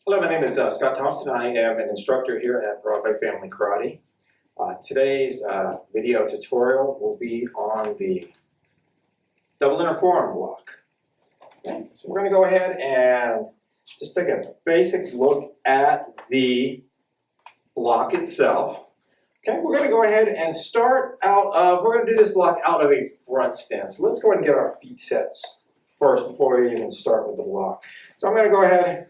Hello, my name is Scott Thompson. I am an instructor here at Broadway Family Karate. Today's video tutorial will be on the Double Inner Forearm Block. Okay, so we're going to go ahead and just take a basic look at the block itself. Okay, we're going to go ahead and start out of, we're going to do this block out of a front stance. So let's go ahead and get our feet set first before we even start with the block. So I'm going to go ahead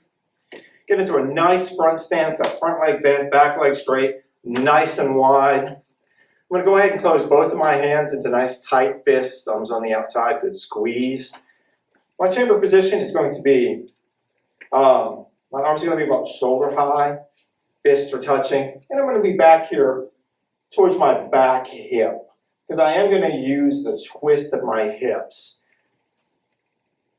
get into a nice front stance, that front leg bent, back leg straight, nice and wide. I'm going to go ahead and close both of my hands into nice tight fists, thumbs on the outside, good squeeze. My chamber position is going to be, my arms are going to be about shoulder high, fists are touching, and I'm going to be back here towards my back hip, because I am going to use the twist of my hips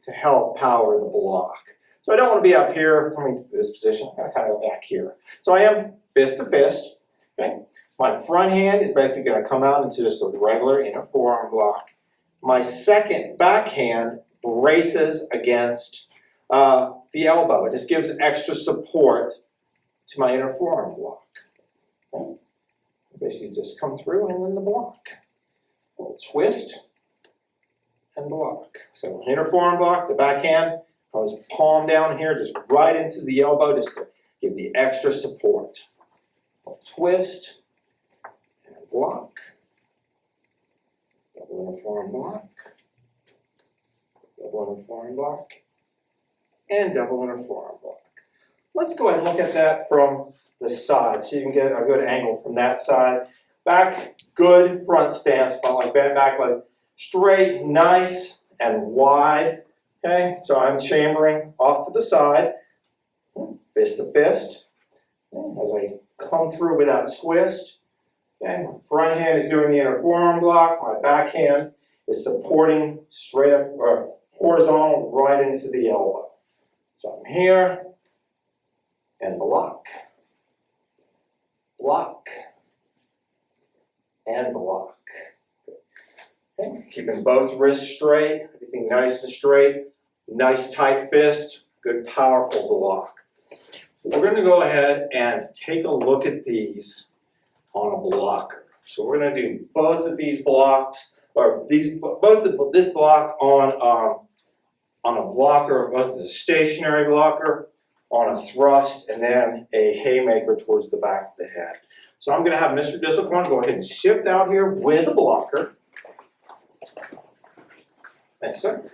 to help power the block. So I don't want to be up here coming to this position. I'm going to kind of go back here. So I am fist to fist. Okay? My front hand is basically going to come out into just a regular inner forearm block. My second back hand braces against the elbow. It just gives extra support to my inner forearm block. Okay? Basically just come through and then the block. A little twist and block. So inner forearm block, the back hand. I was palm down here, just right into the elbow, just to give the extra support. I'll twist and block. Double inner forearm block. Double inner forearm block. And double inner forearm block. Let's go ahead and look at that from the side so you can get a good angle from that side. Back, good front stance, front leg bent, back leg straight, nice and wide. Okay, so I'm chambering off to the side, fist to fist. Okay, as I come through with that twist, okay, my front hand is doing the inner forearm block, my back hand is supporting straight up or horizontal right into the elbow. So I'm here and block, block, and block. Okay, keeping both wrists straight, everything nice and straight. Nice tight fist, good powerful block. We're going to go ahead and take a look at these on a blocker. So we're going to do both of these blocks, or this block on a blocker, both as a stationary blocker, on a thrust, and then a haymaker towards the back of the head. So I'm going to have Mr. Discipline go ahead and shift out here with a blocker. Thanks, sir.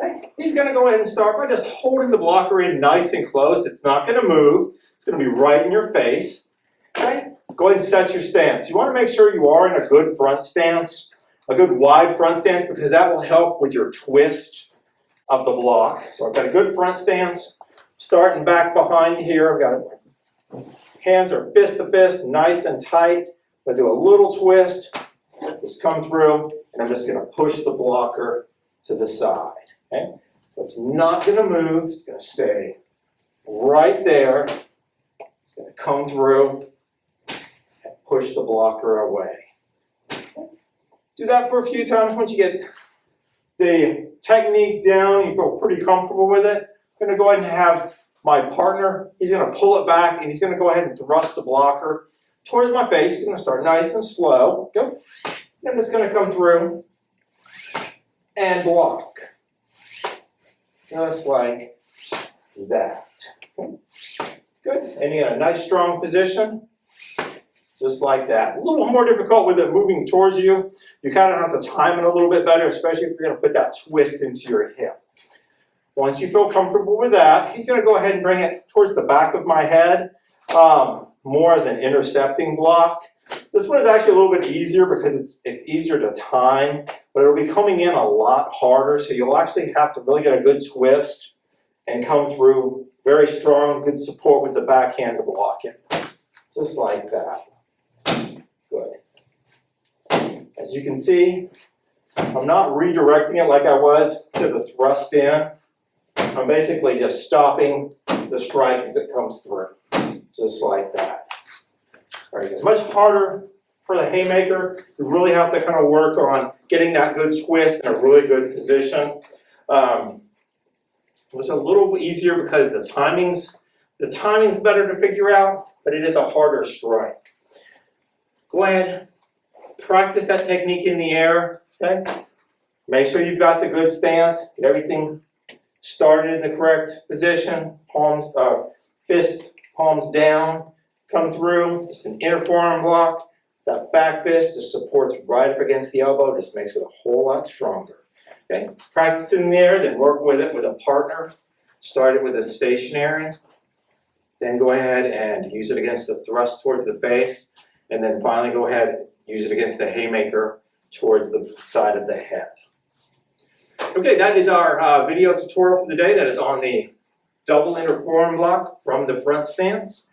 Okay. He's going to go ahead and start by just holding the blocker in nice and close. It's not going to move. It's going to be right in your face. Okay. Go ahead and set your stance. You want to make sure you are in a good front stance, a good wide front stance, because that will help with your twist of the block. So I've got a good front stance. Starting back behind here, I've got hands are fist to fist, nice and tight. I'm going to do a little twist. Just come through, and I'm just going to push the blocker to the side. Okay? So it's not going to move. It's going to stay right there. It's going to come through and push the blocker away. Okay? Do that for a few times. Once you get the technique down, you feel pretty comfortable with it, I'm going to go ahead and have my partner, he's going to pull it back, and he's going to go ahead and thrust the blocker towards my face. He's going to start nice and slow. Go. And I'm just going to come through and block. Just like that. Okay. Good. And you got a nice strong position. Just like that. A little more difficult with it moving towards you. You kind of have to time it a little bit better, especially if you're going to put that twist into your hip. Once you feel comfortable with that, he's going to go ahead and bring it towards the back of my head, more as an intercepting block. This one is actually a little bit easier because it's easier to time, but it'll be coming in a lot harder, so you'll actually have to really get a good twist and come through very strong, good support with the backhand to block it. Just like that. Good. As you can see, I'm not redirecting it like I was to the thrust in. I'm basically just stopping the strike as it comes through. Just like that. Very good. Much harder for the haymaker. You really have to kind of work on getting that good twist in a really good position. It was a little easier because the timing's The timing's better to figure out, but it is a harder strike. Go ahead, practice that technique in the air, okay? Make sure you've got the good stance, get everything started in the correct position, fist, palms down, come through, just an inner forearm block. That back fist just supports right up against the elbow, just makes it a whole lot stronger. Okay, practice in there, then work with it with a partner. Start it with a stationary, then go ahead and use it against the thrust towards the face, and then finally go ahead and use it against the haymaker towards the side of the head. Okay, that is our video tutorial for the day. That is on the double inner forearm block from the front stance.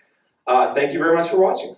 Thank you very much for watching.